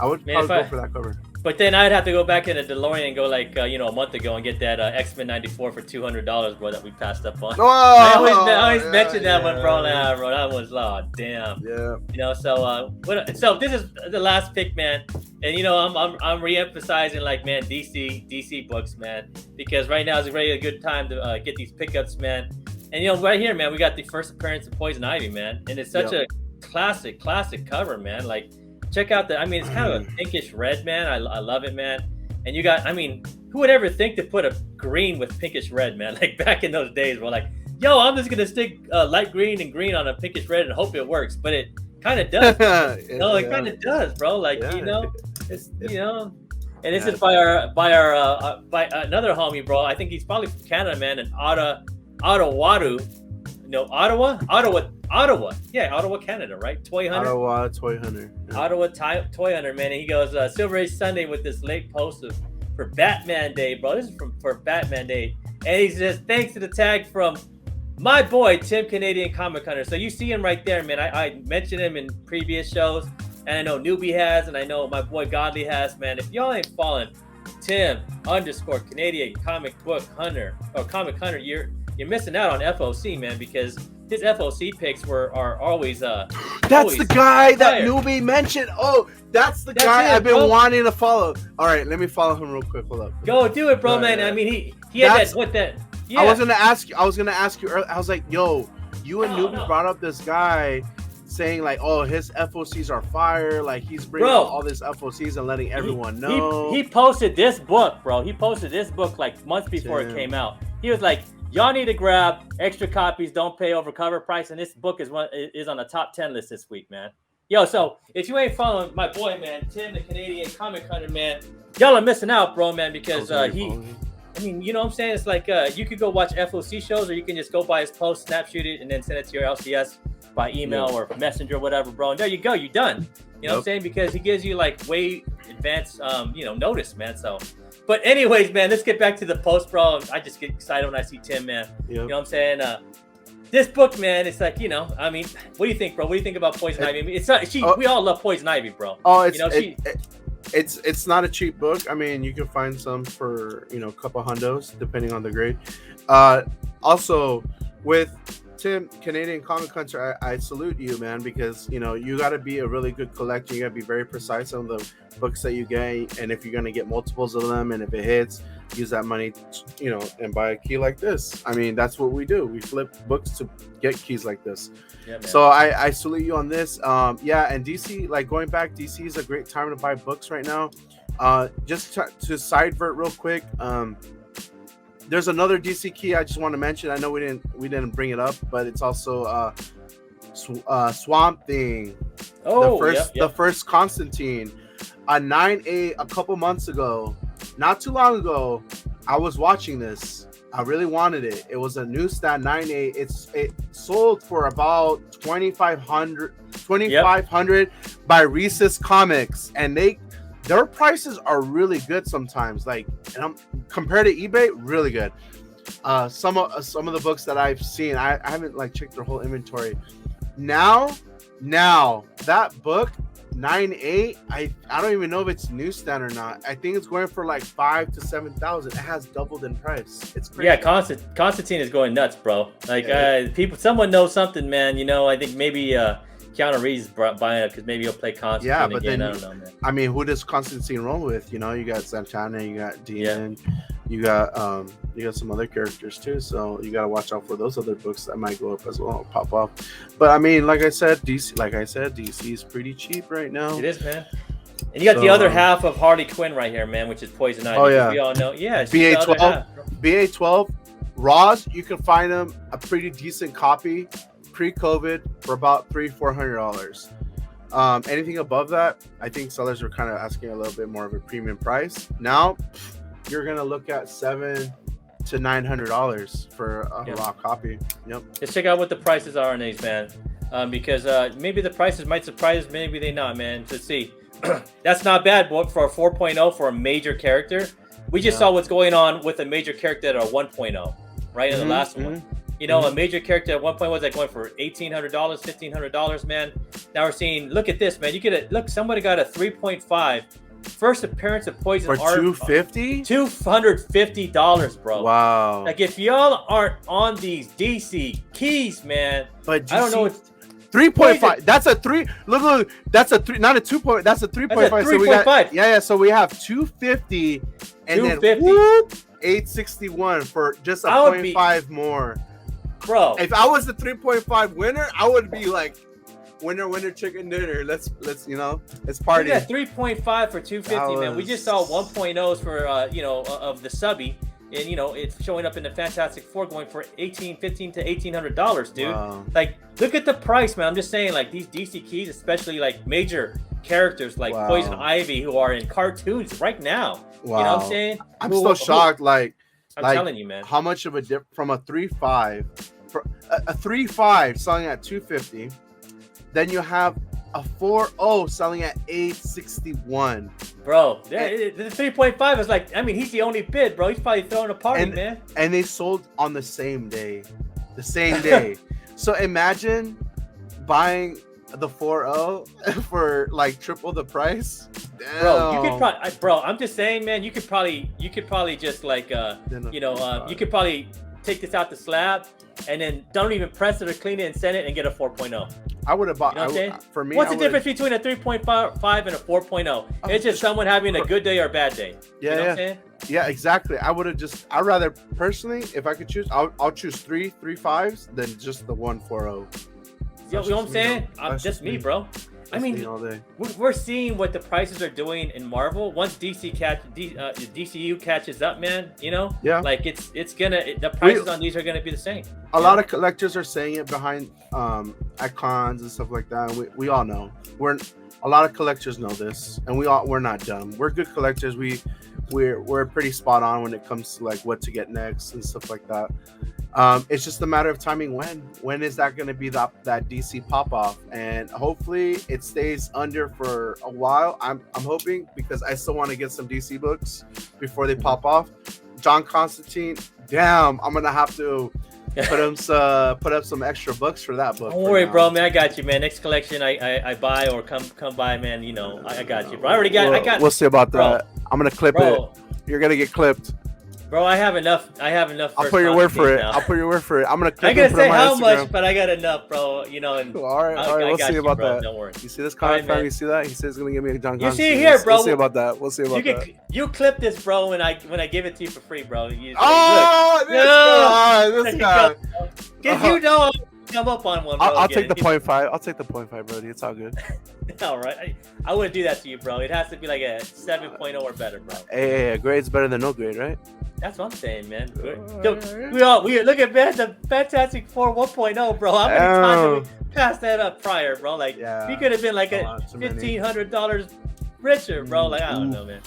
would probably go for that cover. But then I'd have to go back in the DeLorean and go like, you know, a month ago and get that X-Men 94 for $200, bro, that we passed up on. I always mention that one, bro. Nah, bro, that was, damn. Yeah. You know, so so this is the last pick, man. And, you know, I'm re-emphasizing, like, man, DC books, man. Because right now is a really good time to get these pickups, man. And, you know, right here, man, we got the first appearance of Poison Ivy, man. And it's such a classic cover, man. Like, check out I mean, it's kind of a pinkish red, man. I love it, man. And you got, I mean, who would ever think to put a green with pinkish red, man? Like, back in those days, we're like, yo, I'm just going to stick light green and green on a pinkish red and hope it works. But it kind of does. It kind of does, bro. Like, you know, it's, you know. And this is by another homie, bro. I think he's probably from Canada, man. And Ottawa. Yeah, Ottawa, Canada, right? Toy Hunter. Ottawa Toy Hunter. Yeah. Ottawa Toy Hunter, man. And he goes, Silver Age Sunday with this late post for Batman Day, bro. This is for Batman Day. And he says, thanks to the tag from my boy, Tim Canadian Comic Hunter. So you see him right there, man. I mentioned him in previous shows. And I know Newbie has, and I know my boy Godly has, man. If y'all ain't following Tim _ Canadian Comic Book Hunter or Comic Hunter, you're missing out on FOC, man, because his FOC picks are always That's always the guy that fire. Newbie mentioned. Oh, that's the That's guy it, I've been bro. wanting to follow. All right, let me follow him real quick. Hold up. Go do it, bro, man. Yeah. I mean, he had That's- that what that. Yeah. I was gonna ask you earlier. I was like, yo, you and No, Newbie no. brought up this guy saying like, oh, his FOCs are fire. Like he's bringing Bro. out all these FOCs and letting everyone know. He posted this book, bro. He posted this book like months before Damn. it came out. He was like, y'all need to grab extra copies. Don't pay over cover price. And this book is on the top 10 list this week, man. Yo, so if you ain't following my boy, man, Tim, the Canadian comic hunter, man, y'all are missing out, bro, man, because I mean, you know what I'm saying? It's like you could go watch FOC shows, or you can just go by his post, snapshoot it, and then send it to your LCS by email or messenger or whatever, bro. And there you go, you're done. You know what I'm saying? Because he gives you like way advanced, notice, man. So, but anyways, man, let's get back to the post, bro. I just get excited when I see Tim, man. You know what I'm saying? This book, man, it's like, I mean, what do you think, bro? What do you think about Poison Ivy? I mean, it's not. We all love Poison Ivy, bro. Oh, it's not a cheap book. I mean, you can find some for a couple hundos depending on the grade. Also, with Tim, Canadian Comic Hunter, I salute you, man, because you got to be a really good collector. You got to be very precise on the books that you get, and if you're gonna get multiples of them, and if it hits, use that money, and buy a key like this. I mean, that's what we do. We flip books to get keys like this. Yeah, so I salute you on this. And DC, like going back, DC is a great time to buy books right now. Just to sidevert real quick. There's another DC key I just want to mention. I know we didn't bring it up, but it's also Swamp Thing. Oh, the first Constantine, a 9.8 a couple months ago, not too long ago. I was watching this. I really wanted it. It was a newsstand 9.8. It sold for about $2,500 by Recess Comics, and their prices are really good sometimes. Like, compared to eBay, really good. Some of the books that I've seen, I haven't like checked their whole inventory. Now that book 9.8, I don't even know if it's newsstand or not. I think it's going for like 5,000 to 7,000. It has doubled in price. It's crazy. Yeah, Constantine is going nuts, bro. Like someone knows something, man. I think maybe Keanu Reeves buying it because maybe he'll play Constantine. Yeah, but again. then I don't know, man. I mean, who does Constantine roll with? You got Santana, you got Demon, you got some other characters too. So you gotta watch out for those other books that might go up as well, pop up. But I mean, like I said, DC is pretty cheap right now. It is, man. And you got the other half of Harley Quinn right here, man, which is Poison Ivy. Oh yeah, we all know. Yeah, BA12, Raws. You can find them a pretty decent copy pre-COVID for about $300-400. Anything above that, I think sellers are kind of asking a little bit more of a premium price. Now you're gonna look at $700 to $900 for a raw copy. Yep. Let's check out what the prices are on these, man, because maybe the prices might surprise us, maybe they not, man. Let's see. That's not bad, boy, for a 4.0 for a major character. We just saw what's going on with a major character at a 1.0, right? In the last one. A major character at one point was like going for $1,800, $1,500, man. Now we're seeing, look at this, man. Somebody got a 3.5 first appearance of Poison for art. $250? $250, bro. Wow. Like, if y'all aren't on these DC keys, man, but I don't know what. 3.5. That's a 3. Look. That's a 3. Not a 2. That's a 3.5. That's a 3.5. So we got, so we have 250 and 250. Then 861 for just a 0.5 more. Bro, if I was the 3.5 winner, I would be like, winner chicken dinner. Let's party. Yeah, 3.5 for 250, man. We just saw 1.0s for of the subby, and it's showing up in the Fantastic Four going for $1,500 to $1,800, dude. Wow. Like, look at the price, man. I'm just saying, like, these DC keys, especially like major characters like Poison Ivy, who are in cartoons right now. Wow. You know what I'm saying? I'm so shocked. I'm telling you, man. How much of a dip from a 3.5, a 3.5 selling at 250, then you have a 4.0 selling at 861. Bro, the 3.5 is like, I mean, he's the only bid, bro. He's probably throwing a party, man. And they sold on the same day. So imagine buying the 4.0 for like triple the price. Damn. Bro, you could probably, I'm just saying, man, you could probably just like, you could probably take this out the slab and then don't even press it or clean it and send it and get a 4.0. I would have bought. You know what I'm saying? For me, what's the difference between a 3.5 and a 4.0? It's just someone having a good day or a bad day. Yeah, you know what I'm saying? Yeah, exactly. I'd rather personally, if I could choose, I'll choose 3.5s than just the 1.40. You know what I'm saying? Just me, bro. I mean, all day. We're seeing what the prices are doing in Marvel. Once DCU catches up, man, you know, like the prices on these are gonna be the same. A lot of collectors are saying it behind at cons and stuff like that. We all know. A lot of collectors know this, and we're not dumb. We're good collectors. We're pretty spot on when it comes to like what to get next and stuff like that. It's just a matter of timing. When is that going to be that DC pop off? And hopefully it stays under for a while. I'm hoping, because I still want to get some DC books before they pop off. John Constantine, damn, I'm gonna have to put up some extra books for that book. Don't worry, bro, man. I got you, man. Next collection I buy or come by, man. You know, I got you, bro. I got. We'll see about that. I'm gonna clip it. You're gonna get clipped. Bro, I have enough. I'll put your word for it. I'm gonna clip I'm gonna say how Instagram. Much, but I got enough, bro. You know, and all right, we'll see about that. Don't worry. You see this comment, fam? You see that? He says he's gonna give me a John Constantine. You see here, bro. We'll see about that. You clip this, bro, when I give it to you for free, bro. This guy. Because you know I'll come up on one, bro. I'll take the 0.5. I'll take the 0.5, Brody. It's all good. All right. I wouldn't do that to you, bro. It has to be like a 7.0 or better, bro. Hey, a grade's better than no grade, right? That's what I'm saying, man. We look at the Fantastic Four 1.0, bro. How many times did we pass that up prior, bro? Like, we could have been like $1,500 richer, bro. Like, I don't know, man.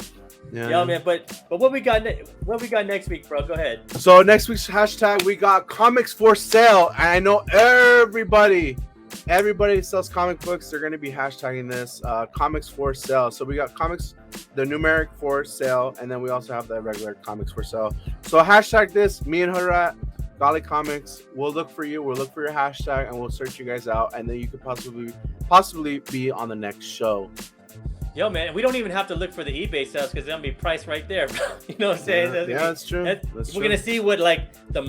Yeah. Yo, man. But what we got next week, bro? Go ahead. So next week's hashtag, we got comics for sale. I know everybody sells comic books. They're going to be hashtagging this comics for sale. So we got comics, the numeric for sale, and then we also have the regular comics for sale. So hashtag this, me and Hoodrat, Golly Comics. We'll look for you. We'll look for your hashtag, and we'll search you guys out, and then you could possibly be on the next show. Yo, man, we don't even have to look for the eBay sales because they'll be priced right there, bro. You know what I'm saying? Yeah, that's true. We're gonna see what like the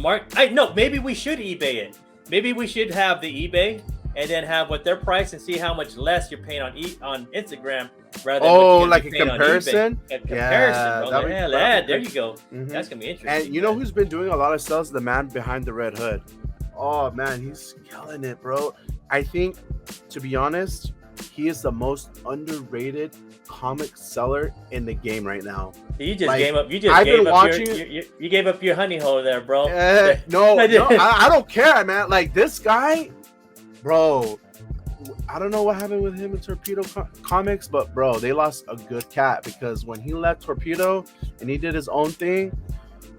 maybe we should eBay it. Maybe we should have the eBay and then have what their price and see how much less you're paying on Instagram rather than like a comparison. A comparison, bro. There you go. Mm-hmm. That's gonna be interesting. And you know who's been doing a lot of sales? The man behind the red hood. Oh man, he's killing it, bro. I think, to be honest, he is the most underrated comic seller in the game right now. You just gave up. You gave up your honey hole there, bro. No, I don't care, man. Like this guy, bro. I don't know what happened with him and Torpedo Comics, but bro, they lost a good cat because when he left Torpedo and he did his own thing,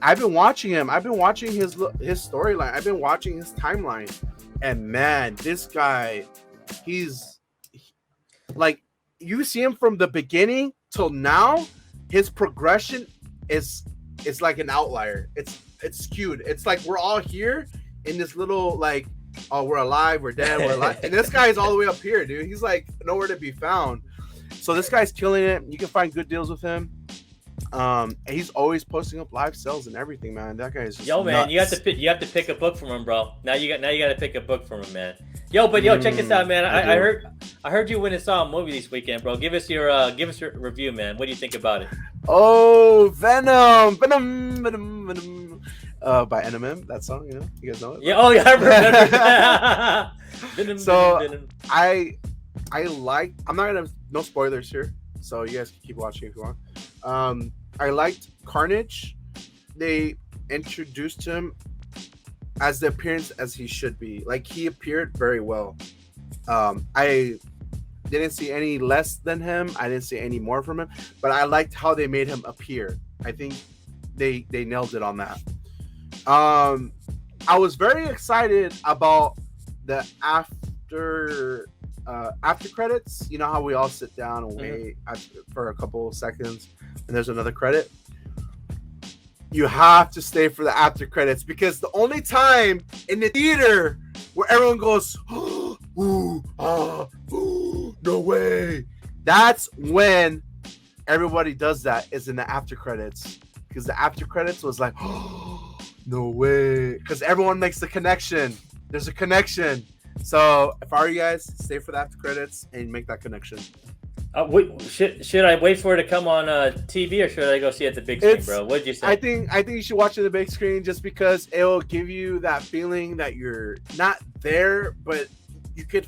I've been watching him. I've been watching his storyline. I've been watching his timeline, and man, this guy, he's like, you see him from the beginning till now, his progression is like an outlier. It's skewed. It's like we're all here in this little like, oh, we're alive, we're dead, we're alive. And this guy is all the way up here, dude. He's like nowhere to be found. So this guy's killing it. You can find good deals with him. And he's always posting up live sales and everything, man. That guy is just man, nuts. you have to pick a book from him, bro. Now you got to pick a book from him, man. Check this out, man. I heard you went and saw a movie this weekend, bro. Give us your review, man. What do you think about it? Oh, Venom by NMM, that song, you know, you guys know it. Yeah, I remember. Venom, so Venom. I like. I'm not gonna no spoilers here, so you guys can keep watching if you want. I liked Carnage. They introduced him as the appearance as he should be. Like, he appeared very well. I didn't see any less than him. I didn't see any more from him, but I liked how they made him appear. I think they nailed it on that. I was very excited about the after credits. You know how we all sit down and wait for a couple of seconds and there's another credit? You have to stay for the after credits, because the only time in the theater where everyone goes, ooh, no way. That's when everybody does that, is in the after credits. Because the after credits was like, No way. Because everyone makes the connection. There's a connection. So if I were you guys, stay for the after credits and make that connection. Should I wait for it to come on TV, or should I go see it at the big screen, bro? What'd you say? I think you should watch it on the big screen just because it will give you that feeling that you're not there, but you could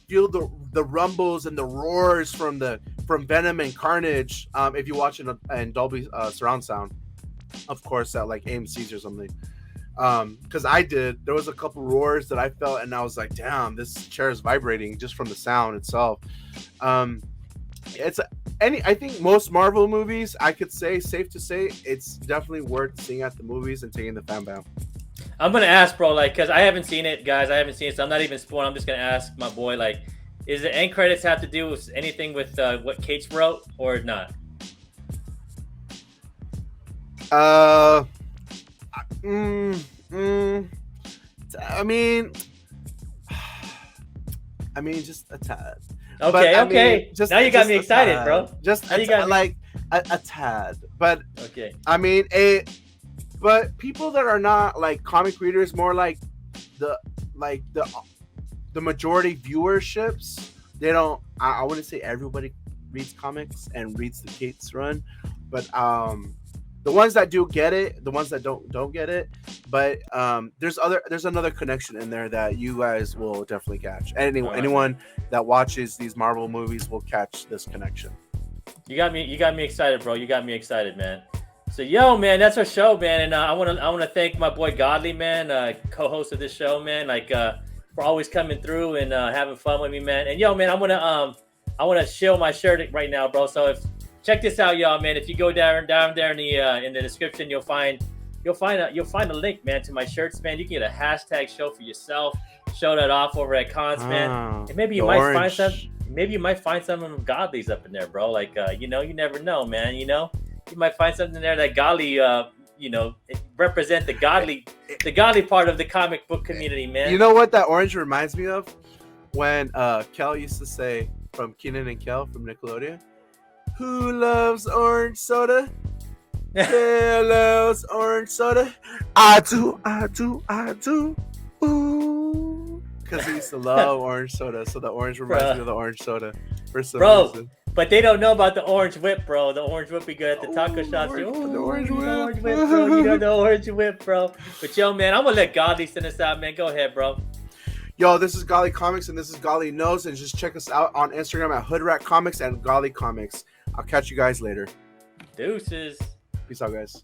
feel the rumbles and the roars from Venom and Carnage if you watch it in Dolby surround sound, of course, at like AMC's or something. Because there was a couple roars that I felt, and I was like, damn, this chair is vibrating just from the sound itself. I think most Marvel movies, I could say, safe to say, it's definitely worth seeing at the movies and taking the fan bam. I'm gonna ask, bro, like, cause I haven't seen it, guys. I haven't seen it, so I'm not even spoiling. I'm just gonna ask my boy, like, is the end credits have to do with anything with what Cates wrote or not? I mean, just a tad. Okay, but, okay. Now you got me excited, tad, bro. Just like a tad. But okay. I mean, but people that are not like comic readers, more like the majority viewerships, they don't. I wouldn't say everybody reads comics and reads the Cates run, but the ones that do get it, the ones that don't get it, but there's another connection in there that you guys will definitely catch. Anyone that watches these Marvel movies will catch this connection. You got me excited, bro. You got me excited, man. So yo, man, that's our show, man, and I want to thank my boy Godly, man, co-host of this show, man, like for always coming through and having fun with me, man. And yo, man, I want to shill my shirt right now, bro. So check this out, y'all, man. If you go down there in the description, you'll find a link, man, to my shirts, man. You can get a hashtag show for yourself. Show that off over at Cons, man. And maybe you might find some. Maybe you might find some of them Godlies up in there, bro. Like you never know, man. You might find something there that Godly, represent the godly part of the comic book community, man. You know what that orange reminds me of? When Kel used to say from Kenan and Kel from Nickelodeon, "Who loves orange soda? Kel loves orange soda. I do. Ooh." Because he used to love orange soda, so the orange reminds me of the orange soda for some reason. But they don't know about the orange whip, bro. The orange whip we got at the taco shops. The orange whip, bro. You know the orange whip, bro. But yo, man, I'm gonna let Godly send us out, man. Go ahead, bro. Yo, this is Godly Comics and this is Godly Knows, and just check us out on Instagram at Hoodrat Comics and Godly Comics. I'll catch you guys later. Deuces. Peace out, guys.